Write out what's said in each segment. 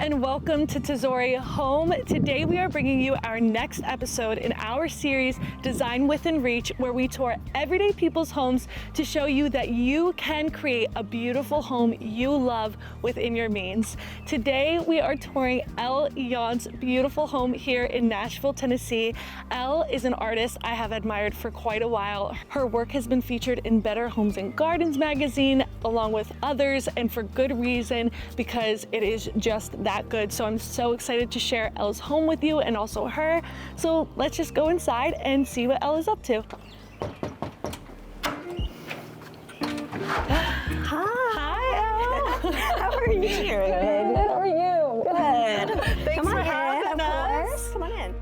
and welcome to Tazori Home. Today we are bringing you our next episode in our series Design Within Reach, where we tour everyday people's homes to show you that you can create a beautiful home you love within your means. Today we are touring Yount's beautiful home here in Nashville, Tennessee. Elle is an artist I have admired for quite a while. Her work has been featured in Better Homes and Gardens magazine, along with others, and for good reason, because it is just that good. So I'm so excited to share Elle's home with you and also her. So let's just go inside and see what Elle is up to. Hi, Elle. How are you? Good. How are you? Good. Thanks Come on for in, having of us. course. Come on in.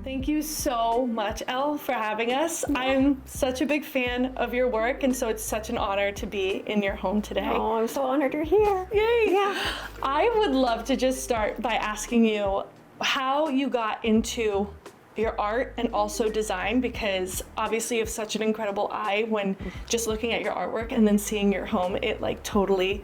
Thank you so much, Elle, for having us. I'm such a big fan of your work, and so it's such an honor to be in your home today. Oh, I'm so honored you're here. Yay! Yeah. I would love to just start by asking you how you got into your art and also design, because obviously you have such an incredible eye when just looking at your artwork and then seeing your home, it like totally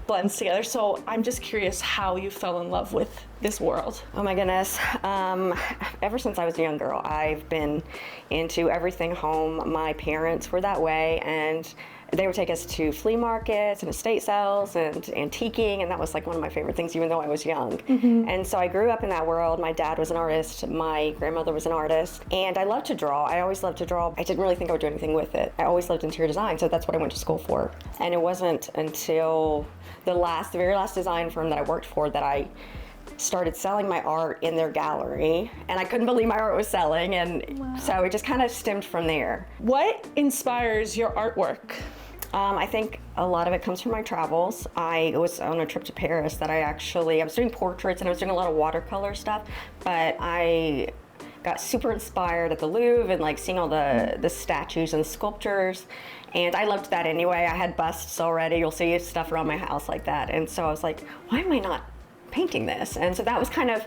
blends together. So I'm just curious how you fell in love with this world. Oh my goodness. Ever since I was a young girl, I've been into everything home. My parents were that way, and they would take us to flea markets and estate sales and antiquing, and that was like one of my favorite things, even though I was young. And so I grew up in that world. My dad was an artist, my grandmother was an artist, and I loved to draw. I always loved to draw. I didn't really think I would do anything with it. I always loved interior design, so that's what I went to school for. And it wasn't until the very last design firm that I worked for that I started selling my art in their gallery, and I couldn't believe my art was selling, and so it just kind of stemmed from there. What inspires your artwork? I think a lot of it comes from my travels. I was on a trip to Paris that I was doing portraits and I was doing a lot of watercolor stuff, but I got super inspired at the Louvre and like seeing all the statues and sculptures, and I loved that anyway. I had busts already. You'll see stuff around my house like that, and so I was like, why am I not painting this? And so that was kind of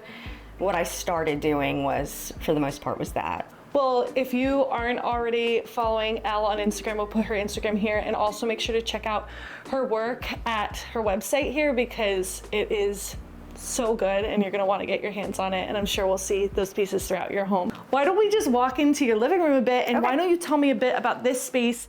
what I started doing, was for the most part was that. Well, if you aren't already following Elle on Instagram, we'll put her Instagram here, and also make sure to check out her work at her website here, because it is so good and you're gonna wanna get your hands on it, and I'm sure we'll see those pieces throughout your home. Why don't we just walk into your living room a bit, and why don't you tell me a bit about this space?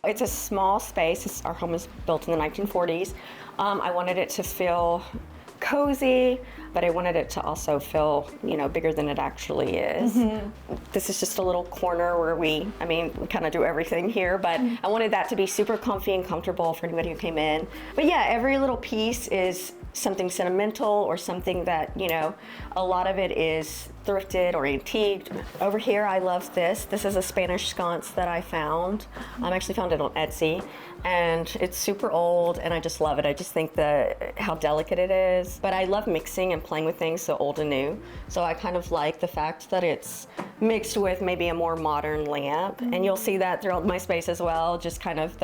It's a small space. Our home was built in the 1940s. I wanted it to feel cozy, but I wanted it to also feel, bigger than it actually is. This is just a little corner where we kind of do everything here, but I wanted that to be super comfy and comfortable for anybody who came in. But yeah, every little piece is something sentimental or something that, a lot of it is thrifted or antiqued. Over here, I love this. This is a Spanish sconce that I found. I actually found it on Etsy, and it's super old, and I just love it. I just think how delicate it is. But I love mixing and playing with things, so old and new. So I kind of like the fact that it's mixed with maybe a more modern lamp, and you'll see that throughout my space as well, just kind of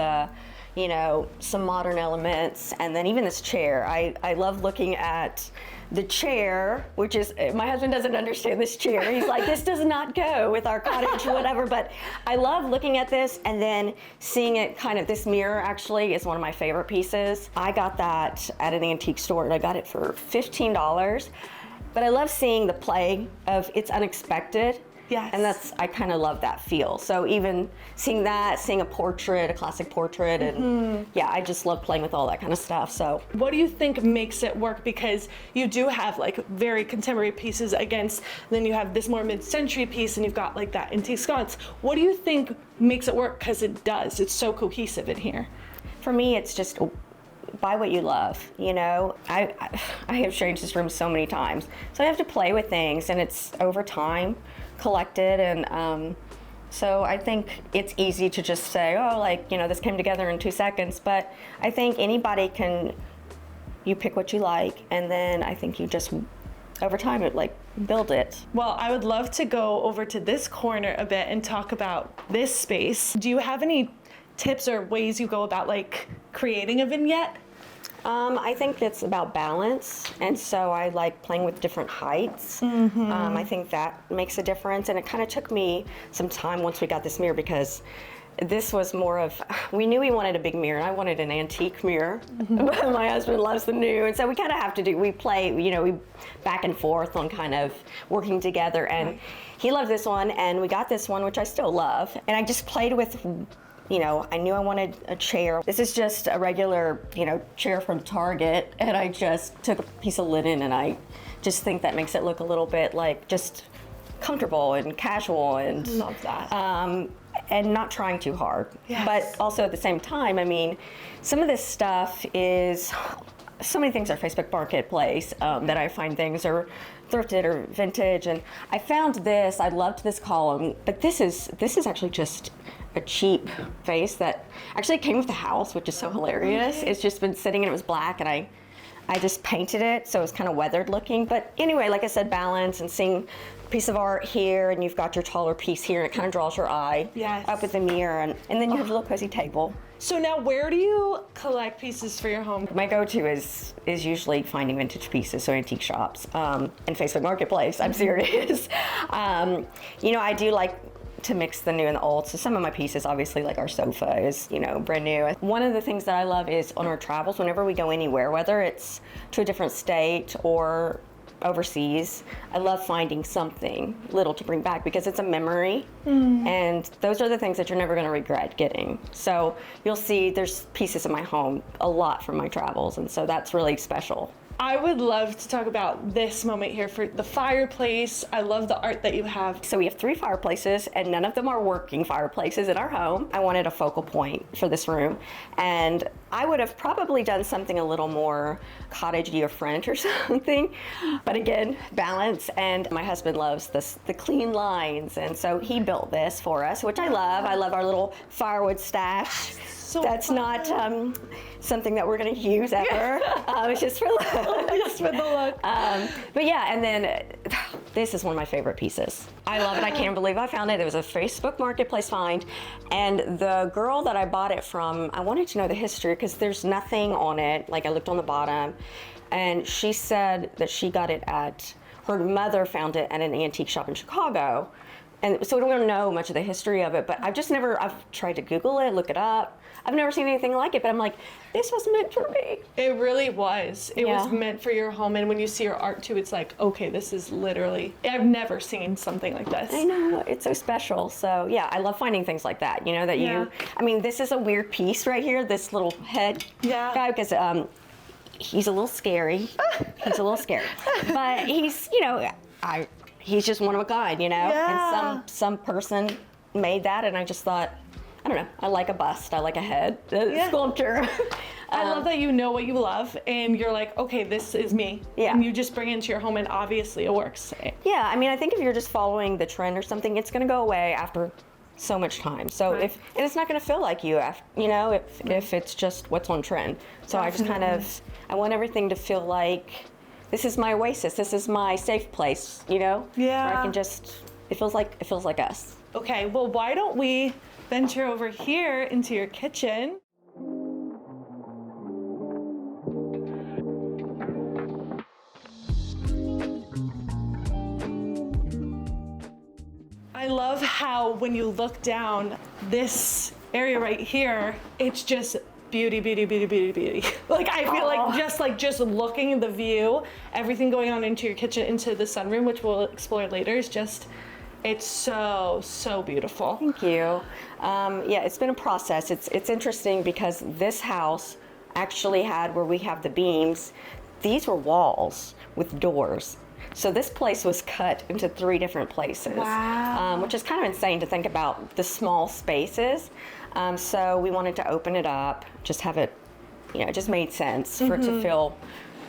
some modern elements, and then even this chair. I love looking at the chair, which is, my husband doesn't understand this chair. He's like, this does not go with our cottage, whatever, but I love looking at this and then seeing it this mirror actually is one of my favorite pieces. I got that at an antique store, and I got it for $15, but I love seeing the play of it's unexpected. Yes. And I kind of love that feel. So even seeing a portrait, a classic portrait, and yeah, I just love playing with all that kind of stuff. So what do you think makes it work? Because you do have like very contemporary pieces then you have this more mid-century piece, and you've got like that antique sconce. What do you think makes it work? Because it's so cohesive in here. For me, it's just buy what you love. I have changed this room so many times, so I have to play with things, and it's over time collected, and so I think it's easy to just say, this came together in 2 seconds, but I think anybody you pick what you like, and then I think you just over time build it. Well, I would love to go over to this corner a bit and talk about this space. Do you have any tips or ways you go about like creating a vignette? I think it's about balance, and so I like playing with different heights. I think that makes a difference, and it kind of took me some time once we got this mirror, because this was more of, we knew we wanted a big mirror, and I wanted an antique mirror. My husband loves the new, and so we kind of have to we play, we back and forth on kind of working together, and he loved this one, and we got this one, which I still love, and I just played with, I knew I wanted a chair. This is just a regular, chair from Target, and I just took a piece of linen, and I just think that makes it look a little bit like just comfortable and casual, and love that. And not trying too hard. Yes. But also at the same time, I mean, some of this stuff is, so many things are Facebook Marketplace that I find things are thrifted or vintage, and I found this. I loved this column, but this is actually just a cheap vase that actually came with the house, which is so hilarious. It's just been sitting, and it was black, and I just painted it, so it's kind of weathered looking. But anyway, like I said, balance, and seeing a piece of art here, and you've got your taller piece here, and it kind of draws your eye up at the mirror, and then you have a little cozy table. So now, where do you collect pieces for your home? My go-to is usually finding vintage pieces, so antique shops, and Facebook Marketplace. I'm serious. I do like to mix the new and the old. So some of my pieces, obviously, like our sofa is, brand new. One of the things that I love is on our travels, whenever we go anywhere, whether it's to a different state or overseas, I love finding something little to bring back, because it's a memory, and those are the things that you're never going to regret getting. So you'll see there's pieces in my home a lot from my travels, and so that's really special. I would love to talk about this moment here for the fireplace. I love the art that you have. So we have 3 fireplaces, and none of them are working fireplaces in our home. I wanted a focal point for this room, and I would have probably done something a little more cottagey or French or something. But again, balance, and my husband loves the clean lines, and so he built this for us, which I love. I love our little firewood stash. So that's fun. Not something that we're going to use ever. It's just for just for the look. But yeah, and then this is one of my favorite pieces. I love it. I can't believe I found it. It was a Facebook Marketplace find, and the girl that I bought it from, I wanted to know the history, because there's nothing on it. Like, I looked on the bottom, and she said that she got it her mother found it at an antique shop in Chicago. And so we don't know much of the history of it, but I've tried to Google it, look it up. I've never seen anything like it, but I'm like, this was meant for me. It really was. It was meant for your home, and when you see your art too, it's like, okay, this is literally, I've never seen something like this. I know, it's so special. So yeah, I love finding things like that, this is a weird piece right here, this little head guy, because he's a little scary. But he's, he's just one of a kind, and some person made that, and I just thought, I don't know, I like a bust, I like a head sculpture. I love that you know what you love, and you're like, okay, this is me. Yeah. And you just bring it into your home, and obviously it works. Yeah, I think if you're just following the trend or something, it's gonna go away after so much time. So and it's not gonna feel like you, if it's just what's on trend. So I just I want everything to feel like, this is my oasis, this is my safe place, Yeah. Where I can just, it feels like us. Okay, well, why don't we venture over here into your kitchen? I love how when you look down this area right here, it's just beauty, beauty, beauty, beauty, beauty. Like, I feel like just looking at the view, everything going on into your kitchen, into the sunroom, which we'll explore later, is just, it's so, so beautiful. Thank you. Yeah, it's been a process. It's interesting, because this house actually had, where we have the beams, these were walls with doors. So this place was cut into 3 different places. Wow. Which is kind of insane to think about the small spaces. So we wanted to open it up, just have it, it just made sense for it to feel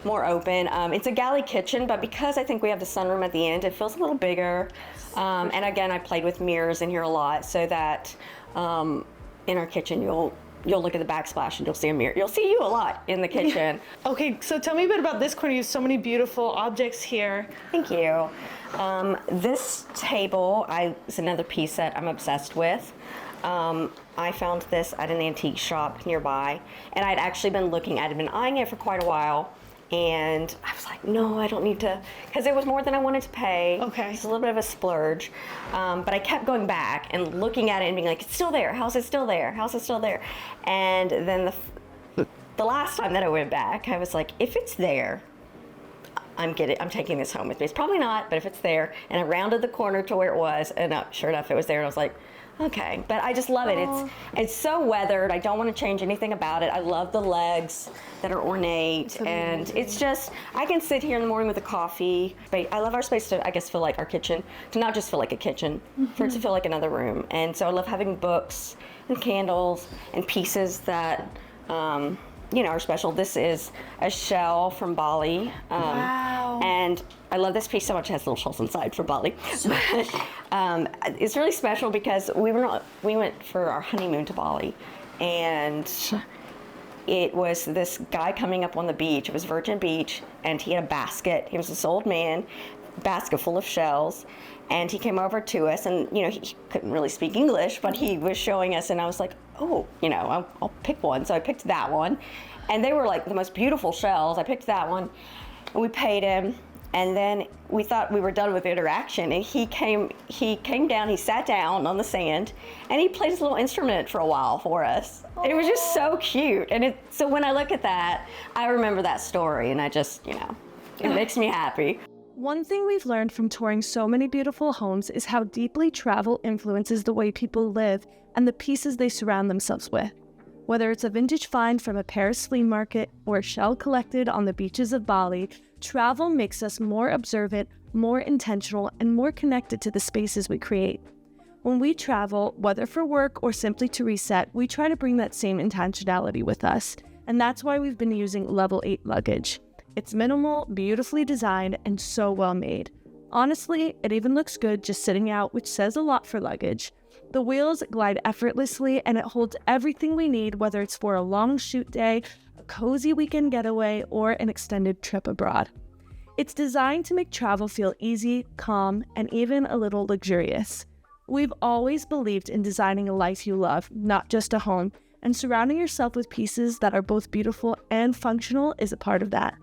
more open. It's a galley kitchen, but because I think we have the sunroom at the end, it feels a little bigger. And again, I played with mirrors in here a lot, so that in our kitchen you'll look at the backsplash and you'll see a mirror. You'll see you a lot in the kitchen. Okay, so tell me a bit about this corner. You have so many beautiful objects here. Thank you. This table is another piece that I'm obsessed with. I found this at an antique shop nearby, and I'd actually been looking at it, been eyeing it for quite a while, and I was like, no, I don't need to, because it was more than I wanted to pay. Okay. It's a little bit of a splurge, but I kept going back and looking at it and being like, it's still there. How's it still there? How's it still there? And then the last time that I went back, I was like, if it's there, I'm taking this home with me. It's probably not, but if it's there, and I rounded the corner to where it was, and sure enough, it was there, and I was like, okay. But I just love it. It's so weathered. I don't want to change anything about it. I love the legs that are ornate, and it's just, I can sit here in the morning with a coffee. I love our space to, I guess, feel like our kitchen, to not just feel like a kitchen, for it to feel like another room. And so I love having books and candles and pieces that, are special. This is a shell from Bali. Wow. And I love this piece so much. It has little shells inside for Bali. It's really special because we went for our honeymoon to Bali, and it was this guy coming up on the beach. It was Virgin Beach, and he had a basket. He was this old man, basket full of shells. And he came over to us, and he couldn't really speak English, but he was showing us, and I was like, oh, I'll pick one. So I picked that one, and they were like the most beautiful shells. I picked that one, and we paid him, and then we thought we were done with the interaction, and he came down, he sat down on the sand, and he played his little instrument for a while for us. It was just so cute, and so when I look at that, I remember that story, and I just, it makes me happy. One thing we've learned from touring so many beautiful homes is how deeply travel influences the way people live and the pieces they surround themselves with. Whether it's a vintage find from a Paris flea market or a shell collected on the beaches of Bali, travel makes us more observant, more intentional, and more connected to the spaces we create. When we travel, whether for work or simply to reset, we try to bring that same intentionality with us, and that's why we've been using level 8 luggage. It's minimal, beautifully designed, and so well made. Honestly, it even looks good just sitting out, which says a lot for luggage. The wheels glide effortlessly, and it holds everything we need, whether it's for a long shoot day, a cozy weekend getaway, or an extended trip abroad. It's designed to make travel feel easy, calm, and even a little luxurious. We've always believed in designing a life you love, not just a home, and surrounding yourself with pieces that are both beautiful and functional is a part of that.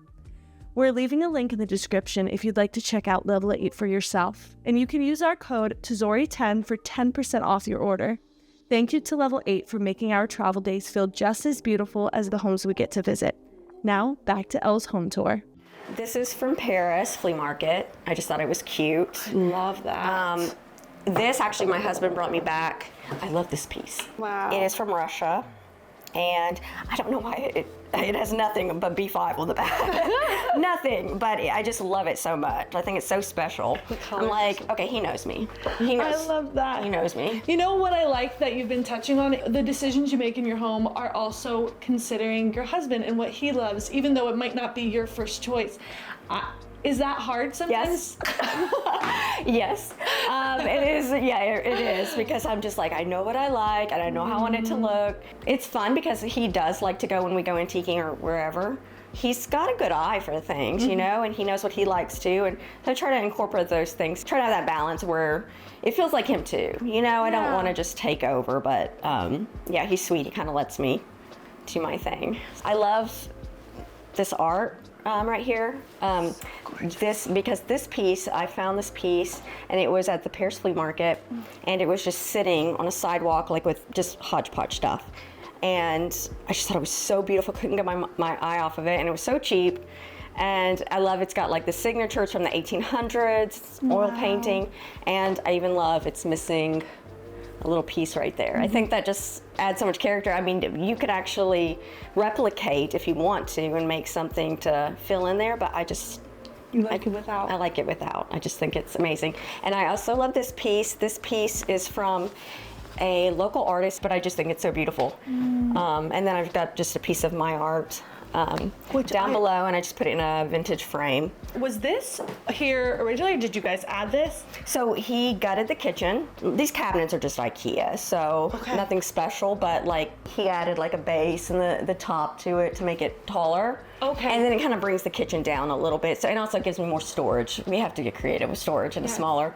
We're leaving a link in the description if you'd like to check out Level 8 for yourself, and you can use our code TZORI10 for 10% off your order. Thank you to Level 8 for making our travel days feel just as beautiful as the homes we get to visit. Now, back to Elle's home tour. This is from Paris flea market. I just thought it was cute. Love that. This actually my husband brought me back. I love this piece. Wow. It is from Russia. And I don't know why it has nothing but B5 on the back. Nothing, but I just love it so much. I think it's so special. I'm like, okay, he knows me. He knows. I love that. He knows me. You know what I like that you've been touching on? The decisions you make in your home are also considering your husband and what he loves, even though it might not be your first choice. Is that hard sometimes? Yes. It is. Yeah, it is, because I'm just like, I know what I like and I know how I want it to look. It's fun because he does like to go when we go antiquing or wherever. He's got a good eye for things, and he knows what he likes too. And so I try to incorporate those things, try to have that balance where it feels like him too. I don't want to just take over, but yeah, he's sweet. He kind of lets me do my thing. I love this art. Right here, because this piece, I found this piece, and it was at the Paris flea market, and it was just sitting on a sidewalk, like with just hodgepodge stuff, and I just thought it was so beautiful. Couldn't get my eye off of it, and it was so cheap, and I love it's got like the signatures from the 1800s, oil painting, and I even love it's missing a little piece right there. I think that just adds so much character. I mean, you could actually replicate if you want to and make something to fill in there, but You like it without? I like it without. I just think it's amazing. And I also love this piece. This piece is from a local artist, but I just think it's so beautiful. And then I've got just a piece of my art down below, and I just put it in a vintage frame. Was this here originally, or did you guys add this? So he gutted the kitchen. These cabinets are just IKEA, so nothing special, but like he added like a base and the top to it to make it taller. Okay. And then it kind of brings the kitchen down a little bit. So, and also gives me more storage. We have to get creative with storage in a smaller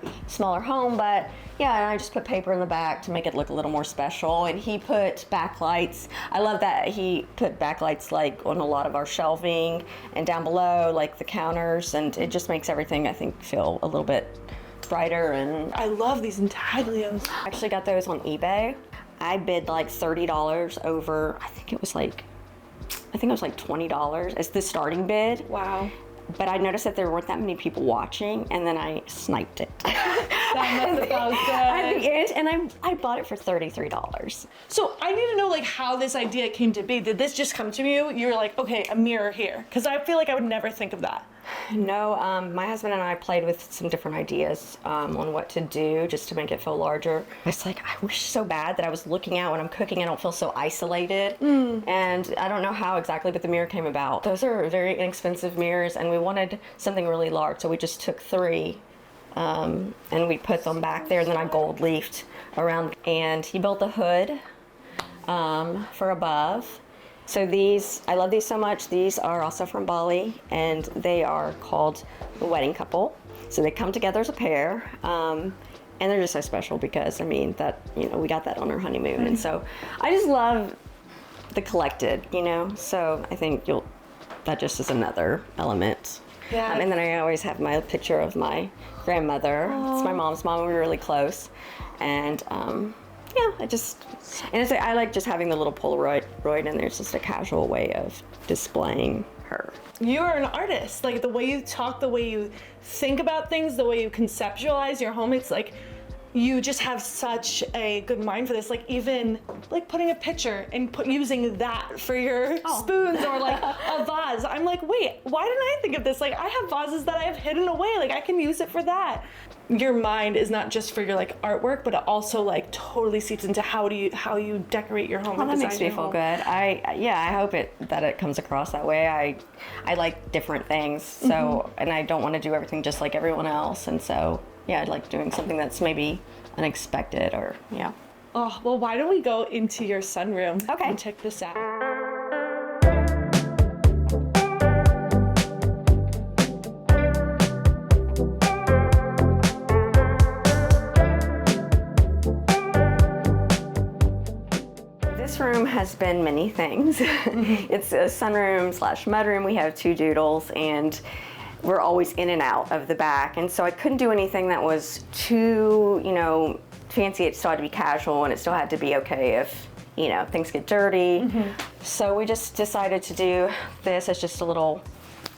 home, but Yeah, and I just put paper in the back to make it look a little more special. And he put backlights. I love that he put backlights like on a lot of our shelving and down below, like the counters, and it just makes everything, I think, feel a little bit brighter. And I love these intaglios. I actually got those on eBay. I bid like $30 over, I think it was like $20 as the starting bid. Wow. But I noticed that there weren't that many people watching, and then I sniped it. That must have felt good. And I bought it for $33. So I need to know like how this idea came to be. Did this just come to you? You were like, okay, a mirror here. Because I feel like I would never think of that. No, my husband and I played with some different ideas on what to do just to make it feel larger. It's like, I wish so bad that I was looking out when I'm cooking. I don't feel so isolated. And I don't know how exactly, but the mirror came about. Those are very inexpensive mirrors, and we wanted something really large, so we just took 3 and we put them back there, and then I gold leafed around. And he built the hood for above. So these, I love these so much. These are also from Bali, and they are called the wedding couple. So they come together as a pair, and they're just so special because, I mean, that, you know, we got that on our honeymoon. And so I just love the collected, you know? So I think that just is another element. Yeah. And then I always have my picture of my grandmother. Aww. It's my mom's mom. We were really close. And yeah, I like just having the little Polaroid, and there's just a casual way of displaying her. You're an artist. Like the way you talk, the way you think about things, the way you conceptualize your home, it's like you just have such a good mind for this. Like even like putting a picture and using that for your spoons or like a vase. I'm like, wait, why didn't I think of this? Like I have vases that I have hidden away. Like I can use it for that. Your mind is not just for your like artwork, but it also like totally seeps into how you decorate your home. Well, that makes me feel good. I hope that it comes across that way. I like different things, so and I don't want to do everything just like everyone else, and so yeah, I like doing something that's maybe unexpected or yeah. Oh well, why don't we go into your sunroom? Okay. And check this out. This room has been many things. It's a sunroom / mudroom. We have 2 doodles, and we're always in and out of the back. And so I couldn't do anything that was too, you know, fancy. It still had to be casual, and it still had to be okay if, you know, things get dirty. So we just decided to do this as just a little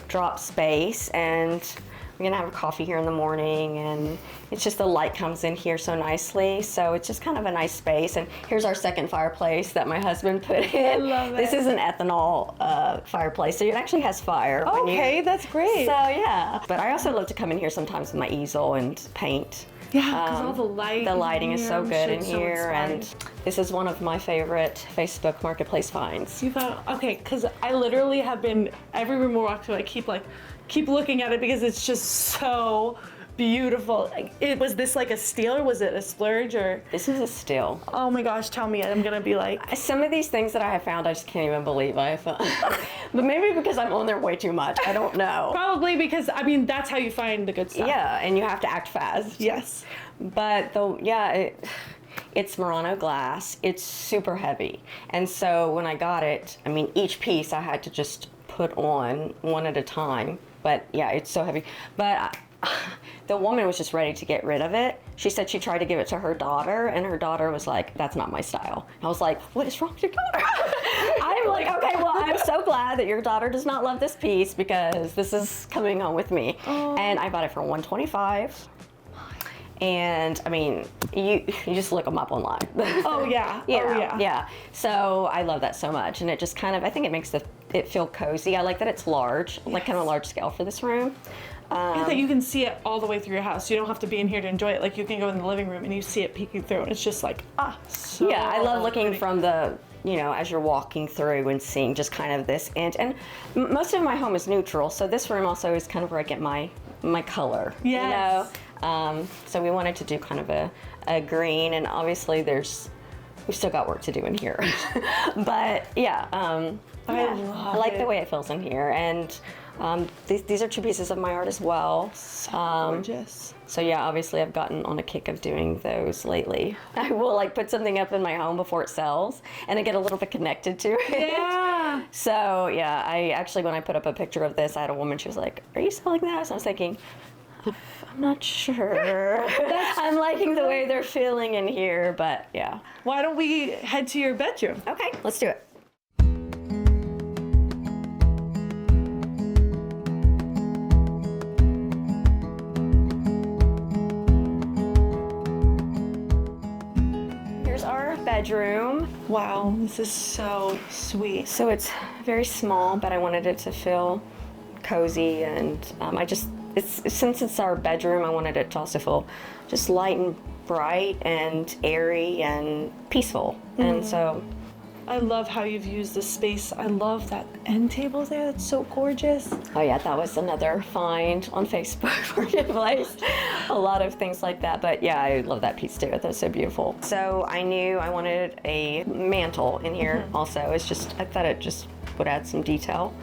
drop space, and we're gonna have a coffee here in the morning, and it's just the light comes in here so nicely, so it's just kind of a nice space. And here's our second fireplace that my husband put in. I love it. This is an ethanol fireplace, so it actually has fire. Okay, that's great. So yeah, but I also love to come in here sometimes with my easel and paint. Yeah, because all the light. The lighting is so good in here, and inspiring. this is one of my favorite Facebook Marketplace finds. You found, okay, because I literally have been, every room we walk to, I keep looking at it because it's just so beautiful. Like, was this like a steal, or was it a splurge, or? This is a steal. Oh my gosh, tell me. I'm gonna be like. Some of these things that I have found, I just can't even believe I have found. But maybe because I'm on there way too much. I don't know. Probably because, I mean, that's how you find the good stuff. Yeah, and you have to act fast. Yes. But it's Murano glass. It's super heavy. And so when I got it, I mean, each piece I had to just put on one at a time. But yeah, it's so heavy. But the woman was just ready to get rid of it. She said she tried to give it to her daughter, and her daughter was like, that's not my style. I was like, what is wrong with your daughter? I'm like, okay, well, I'm so glad that your daughter does not love this piece, because this is coming home with me. Oh. And I bought it for $125. And I mean, you just look them up online. Oh yeah. Yeah, oh yeah. Yeah. So I love that so much, and it just kind of, I think it makes it feel cozy. I like that it's large, like kind of a large scale for this room. And that you can see it all the way through your house. You don't have to be in here to enjoy it. Like you can go in the living room and you see it peeking through, and it's just like, so yeah, I love looking pretty. from the, you know, as you're walking through and seeing just kind of this. And most of my home is neutral, so this room also is kind of where I get my color. Yes. You know? So we wanted to do kind of a green, and obviously there's we've still got work to do in here. But yeah, I like the way it feels in here. And these are 2 pieces of my art as well. So gorgeous. So yeah, obviously I've gotten on a kick of doing those lately. I will like put something up in my home before it sells, and I get a little bit connected to it. Yeah. So yeah, I actually, when I put up a picture of this, I had a woman, she was like, "Are you selling that?" So I was thinking, I'm not sure. I'm liking the way they're feeling in here, but yeah. Why don't we head to your bedroom? Okay, let's do it. Bedroom. Wow, this is so sweet. So it's very small, but I wanted it to feel cozy, and since it's our bedroom, I wanted it to also feel just light and bright and airy and peaceful. And so I love how you've used this space. I love that end table there. That's so gorgeous. Oh yeah, that was another find on Facebook for your place. A lot of things like that, but yeah, I love that piece too. That was so beautiful. So I knew I wanted a mantle in here also. I thought it just would add some detail.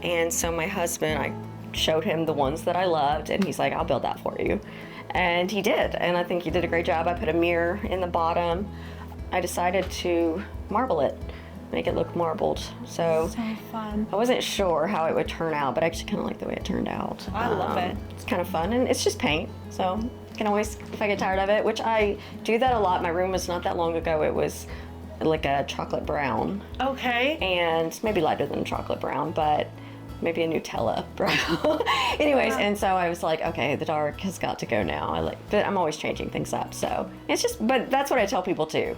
And so my husband, I showed him the ones that I loved, and he's like, "I'll build that for you." And he did, and I think he did a great job. I put a mirror in the bottom. I decided to marble it, make it look marbled. So fun. I wasn't sure how it would turn out, but I actually kind of like the way it turned out. I love it. It's kind of fun, and it's just paint, so I can always, if I get tired of it, which I do that a lot. My room was not that long ago. It was like a chocolate brown. Okay. And maybe lighter than chocolate brown, but maybe a Nutella brown. Anyways, and so I was like, okay, the dark has got to go now. But I'm always changing things up, so it's just, but that's what I tell people too.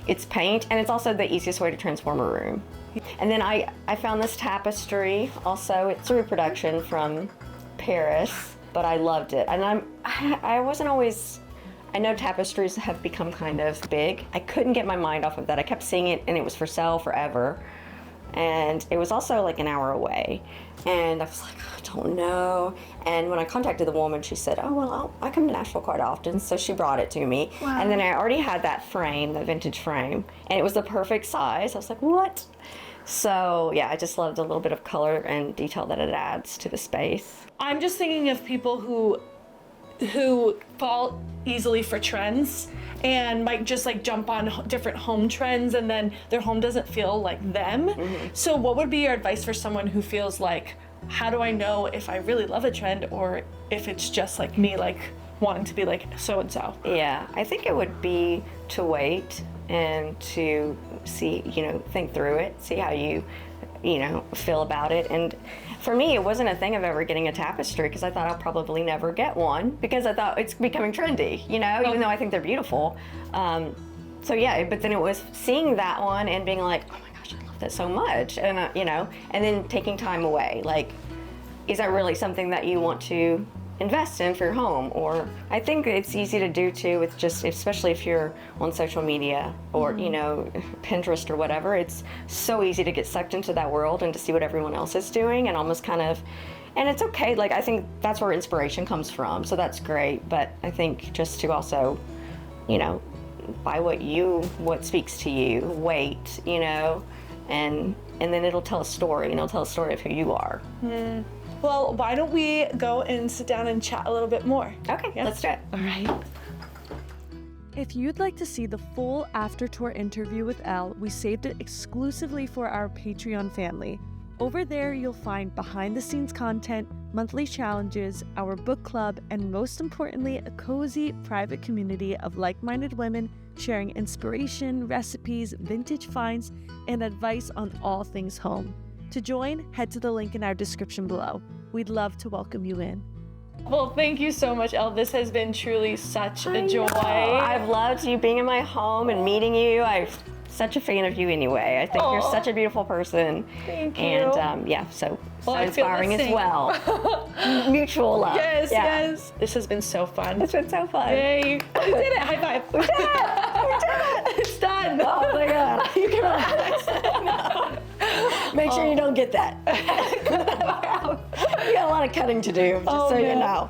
It's paint, and it's also the easiest way to transform a room. And then I found this tapestry also. It's a reproduction from Paris, but I loved it. And I wasn't always, I know tapestries have become kind of big. I couldn't get my mind off of that. I kept seeing it, and it was for sale forever. And it was also like an hour away. And I was like, I don't know. And when I contacted the woman, she said, "Oh, well, I come to Nashville quite often." So she brought it to me. Wow. And then I already had that frame, the vintage frame, and it was the perfect size. I was like, what? So yeah, I just loved a little bit of color and detail that it adds to the space. I'm just thinking of people who fall easily for trends and might just like jump on different home trends, and then their home doesn't feel like them. So what would be your advice for someone who feels like, how do I know if I really love a trend or if it's just like me, like wanting to be like so and so? Yeah, I think it would be to wait and to see, think through it, see how you feel about it. And for me, it wasn't a thing of ever getting a tapestry, because I thought I'll probably never get one, because I thought it's becoming trendy, even though I think they're beautiful. So yeah, but then it was seeing that one and being like, oh my gosh, I love that so much. And, and then taking time away. Like, is that really something that you want to invest in for your home? Or I think it's easy to do too with just, especially if you're on social media or Pinterest or whatever, it's so easy to get sucked into that world and to see what everyone else is doing and almost kind of, and it's okay, like I think that's where inspiration comes from, so that's great. But I think just to also buy what speaks to you, wait, and then it'll tell a story, it'll tell a story of who you are. Well, why don't we go and sit down and chat a little bit more? Okay, let's do it. All right. If you'd like to see the full after tour interview with Elle, we saved it exclusively for our Patreon family. Over there, you'll find behind the scenes content, monthly challenges, our book club, and most importantly, a cozy private community of like-minded women sharing inspiration, recipes, vintage finds, and advice on all things home. To join, head to the link in our description below. We'd love to welcome you in. Well, thank you so much, Elle. This has been truly such a joy. I've loved you being in my home and meeting you. I'm such a fan of you anyway. I think you're such a beautiful person. Thank you. And so inspiring as well. Mutual love. Yes. This has been so fun. It's been so fun. Yay. We did it. High five. We did it. It's done. Oh my God. You can relax. Make sure you don't get that. You got a lot of cutting to do, just so you know.